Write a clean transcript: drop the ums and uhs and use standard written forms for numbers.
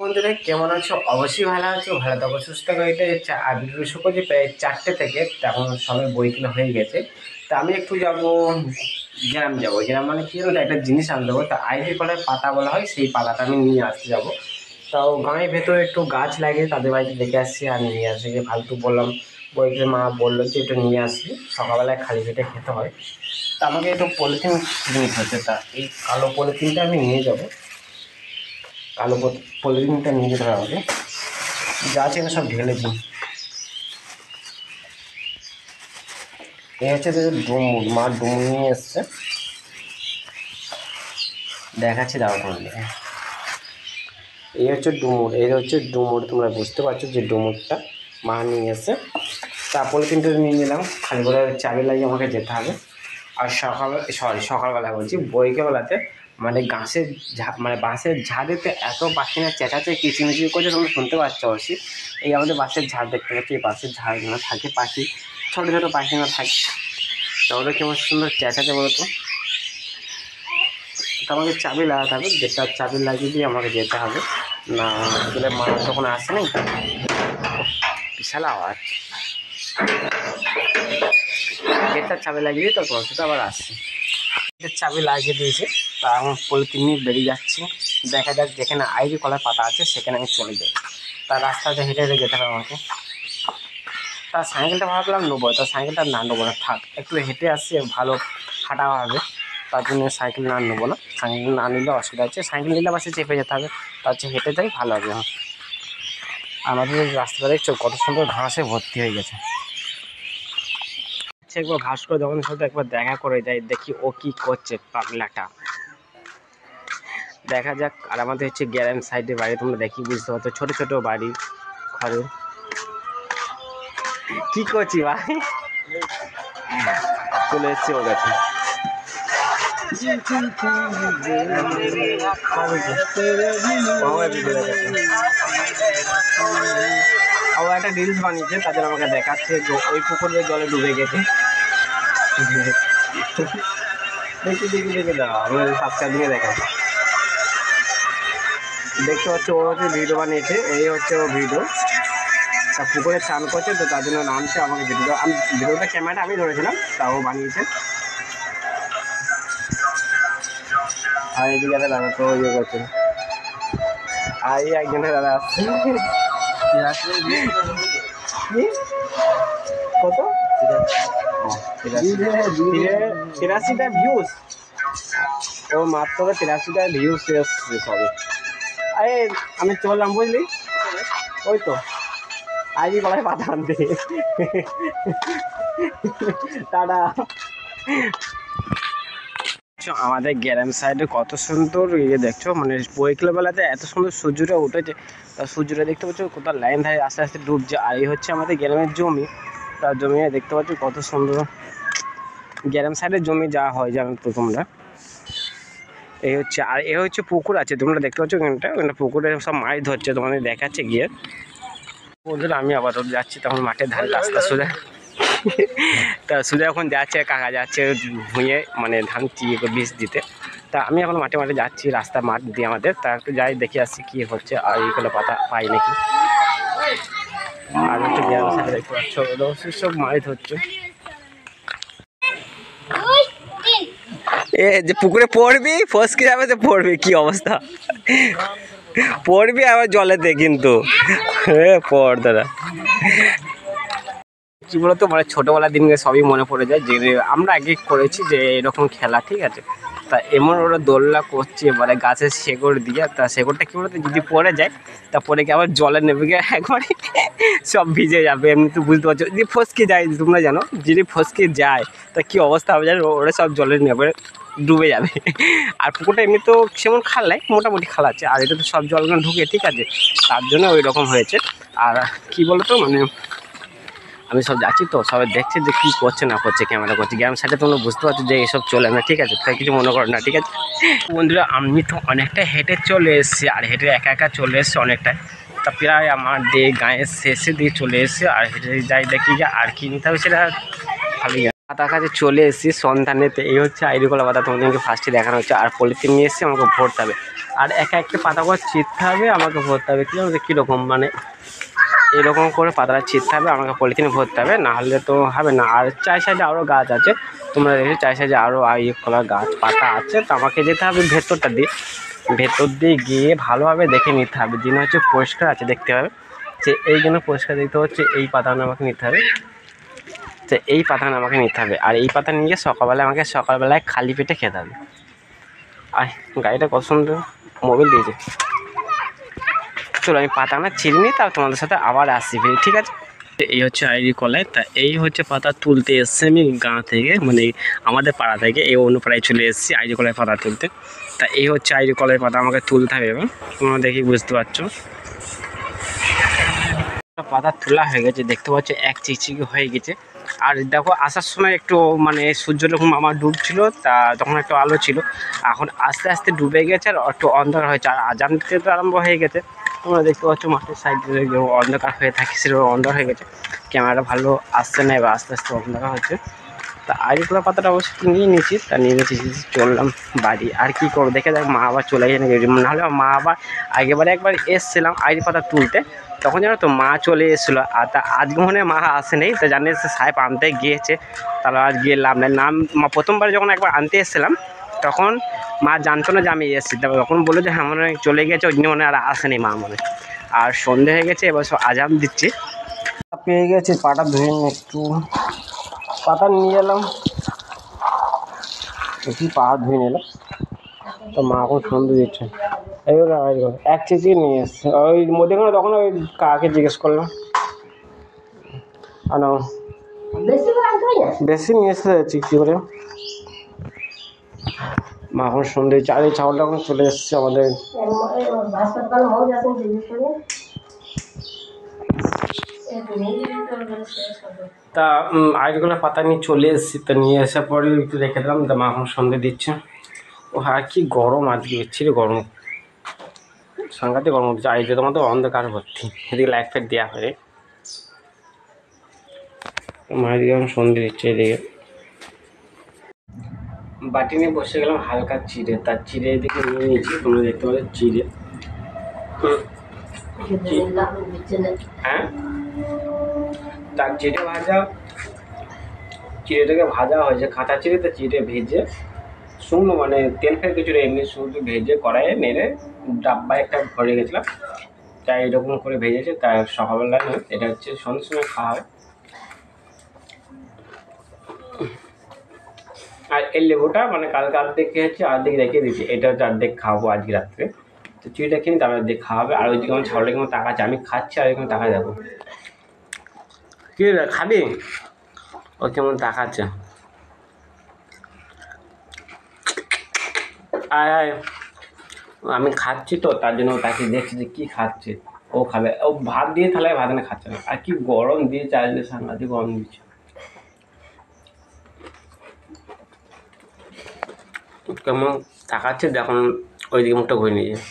বন্ধুরা কেমন আছো? অবশ্যই ভালো আছো, ভালো থাকো, সুস্থ থাকো। এটা হচ্ছে আর ভিডিও শুরু করছি প্রায় 4টে থেকে। তখন সবাই বই কিনা হয়ে গেছে। তা আমি একটু যাবো গ্রাম, যাবো গ্রাম মানে কি জানো, একটা জিনিস আনতে যাবো। তা আইভি কলার পাতা বলা হয়, সেই পাতাটা আমি নিয়ে আসতে যাবো। তাও গাঁয়ের ভেতরে একটু গাছ লাগিয়ে তাদের বাড়িতে দেখে আসছি আর নিয়ে আসি। যে ফালতু বললাম, বইকে মা বললো যে একটু নিয়ে আসি, সকালবেলায় খালি পেটে খেতে হয়। তা আমাকে একটু পলিথিন নিতে হচ্ছে। তা এই কালো পলিথিনটা আমি নিয়ে যাবো। কালো পলিথিনটা নিয়ে যেতে হবে আমাকে। যা আছে এখানে সব ঢেলে দিই। এই হচ্ছে যে ডুমুর, মা ডুমুর নিয়ে এসছে, দেখাচ্ছি দাও তোমাদের। এই হচ্ছে ডুমুর, এই হচ্ছে ডুমুর, তোমরা বুঝতে পারছো যে ডুমুরটা মা নিয়ে এসছে। তা পলিথিনটা নিয়ে নিলাম, খালি করে চাবি লাগিয়ে আমাকে যেতে হবে। আর সকালবেলা বলছি, বৈকালবেলাতে মানে গাছের মানে বাঁশের ঝাড়েতে এত পাখিনা চেঁচাচ্ছে, কিচিমিচি করছে, তোমরা শুনতে পাচ্ছ অবশ্যই। এই আমাদের বাঁশের ঝাড় দেখতে পাচ্ছি, এই বাঁশের ঝাড়গুলো থাকে পাখি, ছোটো ছোটো পাখিগুলো থাকে। তা ওদের কেমন সুন্দর চেঁচাচ্ছে বলো তো। তো আমাকে চাবি লাগাতে হবে, গেটটার চাবি লাগিয়ে দিয়ে আমাকে যেতে হবে। না গেলে মা তখন আসেনি। বিশাল আওয়াজ। গেটটার চাবি লাগিয়ে দিয়ে তারপর সেটা আবার আসছে। গেটের চাবি লাগিয়ে দিয়েছে। তা আমার পলিথিন নিয়ে বেরিয়ে যাচ্ছি। দেখা যাক যেখানে আইভি কলার পাতা আছে সেখানে আমি চলে যাই। তার রাস্তাতে হেঁটে হেঁটে যেতে হবে আমাকে। তার সাইকেলটা ভাবলাম নেবো, তার সাইকেলটা না নেবো না, থাক একটু হেঁটে আসছে, ভালো হাঁটা হবে। তার জন্য সাইকেল না নেবো না, সাইকেল না নিলে অসুবিধা আছে, সাইকেল নিলে বাসে চেপে যেতে হবে। তার হচ্ছে হেঁটে যাই, ভালো হবে। আমাদের রাস্তাটা দেখছো কত সুন্দর ঘাসে ভর্তি হয়ে গেছে। একবার ঘাস করে যখন সাথে একবার দেখা করে যাই, দেখি ও কি করছে পাগলাটা। দেখা যাক। আর আমাদের হচ্ছে গ্রাম সাইডে বাড়ি, তোমরা দেখি বুঝতে পারছো, ছোট ছোট বাড়ি ঘরের। কি করছি ভাই, চলে এসছি ওর কাছে। ও একটা রিলস বানিয়েছে, তাদের আমাকে দেখাচ্ছে ওই পুকুরের জলে ডুবে গেছে। দেখি দেখি দেখে দাও, আমি সাবস্ক্রাইব দিয়ে দেখাচ্ছি। দেখতে পাচ্ছ ও হচ্ছে ভিডিও বানিয়েছে, এই হচ্ছে ও ভিডিও। তা পুকুরে স্নান করছে, তো তার জন্য নামছে আমাকে ভিডিও। আমি ভিডিওটা ক্যামেরাটা আমি ধরেছিলাম, তা ও বানিয়েছে। আর এদিকে একটা দাদা তো ইয়ে করছে, আর এই একজনের দাদা আসছে। কত? 83টা ভিউজ। ও মাত্র 83টা ভিউজ এসছে সবে। আরে আমি চললাম বুঝলি, ওই তো আইভি কলার পাতা আনতে। টাটা। আমাদের গ্রাম সাইডে কত সুন্দর ইয়ে দেখছো, মানে বৈকালবেলাতে এত সুন্দর সূর্যটা উঠেছে। তার সূর্যটা দেখতে পাচ্ছ কোথাও লাইন ধারে আস্তে আস্তে ডুবছে। আর এই হচ্ছে আমাদের গ্রামের জমি, তার জমি দেখতে পাচ্ছ কত সুন্দর। গ্রাম সাইডের জমি যা হয় জানো তো তোমরা। এই হচ্ছে, আর এ হচ্ছে পুকুর আছে, তোমরা দেখতে পাচ্ছ ওখানটা পুকুরে সব মাছ ধরছে, তোমাদের দেখাচ্ছে গিয়ে। বন্ধুরা আমি আপাতত যাচ্ছি, তখন মাঠের ধারে রাস্তা সোজা। তা সোজা এখন যাচ্ছে, কাকা যাচ্ছে ভুঁয়ে মানে ধান বীজ দিতে। তা আমি এখন মাঠে মাঠে যাচ্ছি, রাস্তা মাঠ দিয়ে আমাদের। তা একটু যাই দেখে আসছি কী হচ্ছে, আর এইগুলো পাতা পাই নাকি। আর একটু গ্রামের সাথে দেখতে পাচ্ছ সব মাছ ধরছে। এ যে পুকুরে পড়বি, ফসকে যাবে তো পড়বি, কি অবস্থা পড়বি আবার জলেতে কিন্তু। পড় দাদা। কি বলতো, মানে ছোটোবেলার দিনকে সবই মনে পড়ে যায়, যে আমরা আগে করেছি যে এরকম খেলা, ঠিক আছে। তা এমন ওরা দোলনা করছে মানে গাছের শেকড় দিয়ে। তা শেকড়টা কী বলতো, যদি পড়ে যায় তা পরে কি আবার জলে নেবে গিয়ে একবারে সব ভিজে যাবে। এমনি তো বুঝতে পারছো, যদি ফসকে যায়, তোমরা জানো যদি ফসকে যায় তা কী অবস্থা হবে জানো, ওরা সব জলে নেবে, ডুবে যাবে। আর পুকুরটা এমনি তো সেমন খাল মোটামুটি খাল আছে, আর এটা তো সব জলগুলো ঢুকে, ঠিক আছে, তার জন্য ওই রকম হয়েছে। আর কি বলতো, মানে আমি সব যাচ্ছি তো সবাই দেখছে যে কী করছে না করছে, ক্যামেরা করছে। গ্রাম সাইডে তোমরা বুঝতে পারছো যে এইসব চলে না, ঠিক আছে, তাই কিছু মনে করো না, ঠিক আছে। বন্ধুরা আমি তো অনেকটা হেঁটে চলে এসেছি, আর হেঁটে একা একা চলে এসেছি অনেকটা। তা প্রায় আমার গায়ের শেষে দিয়ে চলে এসেছি, আর হেঁটে যাই দেখি আর কি নিতে হবে সেটা ভালোই। পাতার কাছে চলে এসেছি সন্ধানেতে। এই হচ্ছে আইডি কলা পাতা, তোমাদেরকে ফার্স্টে দেখানো হচ্ছে। আর পলিথিন নিয়ে এসেছি, আমাকে ভরতে হবে। আর একা একটা পাতা করে চিরতে হবে, আমাকে ভরতে হবে। কীরকম মানে এরকম করে পাতাটা চিরতে হবে, আমাকে পলিথিনে ভরতে হবে, না হলে তো হবে না। আর চার সাইডে আরও গাছ আছে, তোমরা দেখো চার সাইডে আরও কলার গাছ পাতা আছে। তো আমাকে যেতে হবে ভেতর দিয়ে গিয়ে ভালোভাবে দেখে নিতে হবে, যিনি হচ্ছে পরিষ্কার আছে দেখতে হবে। যে এই জন্য পরিষ্কার দেখতে হচ্ছে এই পাতাটা আমাকে নিতে হবে। তো এই পাতা আমাকে নিতে হবে, আর এই পাতা নিয়ে সকালবেলায় খালি পেটে খেতে হবে। আর গাড়িটা কত সুন্দর মোবিল দিয়েছে। চলো আমি পাতাটা ছিঁড়ে নিই, তাও তোমাদের সাথে আবার আসছি ফিরে, ঠিক আছে। এই হচ্ছে আইডি কলায়, তা এই হচ্ছে পাতা তুলতে এসছি আমি গাঁ থেকে, মানে আমাদের পাড়া থেকে এই অন্য পাড়ায় চলে এসেছি আইডি কলায় পাতা তুলতে। তা এই হচ্ছে আইডি কলায় পাতা আমাকে তুলতে হবে। এবার তোমরা দেখি বুঝতে পারছো, পাতা তোলা হয়ে গেছে, দেখতে পাচ্ছ এক চিকচিকি হয়ে গেছে। আর দেখো আসার সময় একটু মানে সূর্য যখন আমার ডুবছিল, তা তখন একটু আলো ছিল, এখন আস্তে আস্তে ডুবে গেছে আর একটু অন্ধকার হয়েছে। আর আজান দিতে তো আরম্ভ হয়ে গেছে, তোমরা দেখতে পাচ্ছ মাঠের সাইডে অন্ধকার হয়ে থাকে, সেরকম অন্ধকার হয়ে গেছে। ক্যামেরাটা ভালো আসছে না, এবার আস্তে আস্তে অন্ধকার হচ্ছে। তা আইডি কলার পাতাটা অবশ্যই নিয়ে নিয়েছি, তা নিয়ে নিয়েছি, চললাম বাড়ি। আর কি করবো, দেখে দেখ মা আবার চলে গেছে নাকি, নাহলে মা আবার আগেবারে একবার এসছিলাম আইডি পাতা তুলতে, তখন জানো তো মা চলে এসেছিলো। আর তা আজকে মনে হয় মা আসে নেই, তো জানিস সাহেব আনতে গিয়েছে, তাহলে আজ গিয়ে লাভ নেই। মা প্রথমবার যখন একবার আনতে এসেছিলাম, তখন মা জানতো না যে আমি এসেছি, তখন বললো যে হ্যাঁ মনে হয় চলে গেছে, ওই জন্য মনে হয় আর আসেনি মা মনে। আর সন্ধে হয়ে গেছে, এবার সব আজান দিচ্ছি। পেয়ে গেছি, পাটা ধুয়ে একটু পাতা নিয়ে এলাম, একটু পা ধুয়ে নিলাম। তো মা এখন সন্ধে দিচ্ছে, এইগুলো এক চিচি নিয়ে এসছে ওই মধ্যেখানে, তখন ওই কাকে জিজ্ঞেস করলাম আনো বেশি নিয়ে এসে চিকচি করে। মা এখন সন্ধে চার এই চাউলটা এখন চলে এসছে আমাদের। তা আইডগুলো পাতা নিয়ে চলে এসেছি, তা নিয়ে আসার পরে একটু রেখে দিলাম। তা মা এখন সন্ধে দিচ্ছে। ও হ্যাঁ কি গরম আজকে, বিচ্ছিরি গরম, সাংঘাতিক গরম হচ্ছে। আর এই যে তোমাদের অন্ধকার ভর্তি, এদিকে লাইট ফাইট দেওয়া হয়। মায়ের দিকে এখন সন্ধে দিচ্ছে। এদিকে বাটি নিয়ে বসে গেলাম হালকা চিড়ে, তার চিড়ে এদিকে নিয়ে নিয়েছি, তোমরা দেখতে পাচ্ছ চিড়ে। হ্যাঁ, তার চিড়ে ভাজা, চিড়েটাকে ভাজা হয়েছে কাঁচা চিড়ে, তো চিড়ে ভেজে শুকনো মানে তেল ফেল কিছু এমনি শুধু ভেজে কড়াইয়ে নেড়ে ডাব্বায় একটা ভরে গেছিলাম, তাই এরকম করে ভেজেছে। তাই সকালবেলা নয়, এটা হচ্ছে সন্ধ্যের সময় খাওয়া হয়। আর এই লেবুটা মানে কালকে অর্ধেক খেয়েছি, অর্ধেক রেখে দিয়েছি, এটা হচ্ছে অর্ধেক খাবো আজকে রাত্রে। তো চিড়িটা কিনে তারপরে অর্ধেক খাওয়াবে। আর ওইদিকে আমার ছাগলটা কেমন তাকাচ্ছে, আমি খাচ্ছি আর এখানে তাকায় যাবো, কি খাবি, ও কেমন তাকাচ্ছে। আয় আয়, আমি খাচ্ছি তো তার জন্য তাকে দেখছি যে কী খাচ্ছে, ও খাবে। ও ভাত দিয়ে তাহলে ভাত না খাচ্ছে না। আর কি গরম দিয়েছে আজকে, সাংঘাতিক গরম দিচ্ছে। কেমন তাকাচ্ছে, যখন ওইদিকে মুখটা ঘুরে নিয়ে যায়।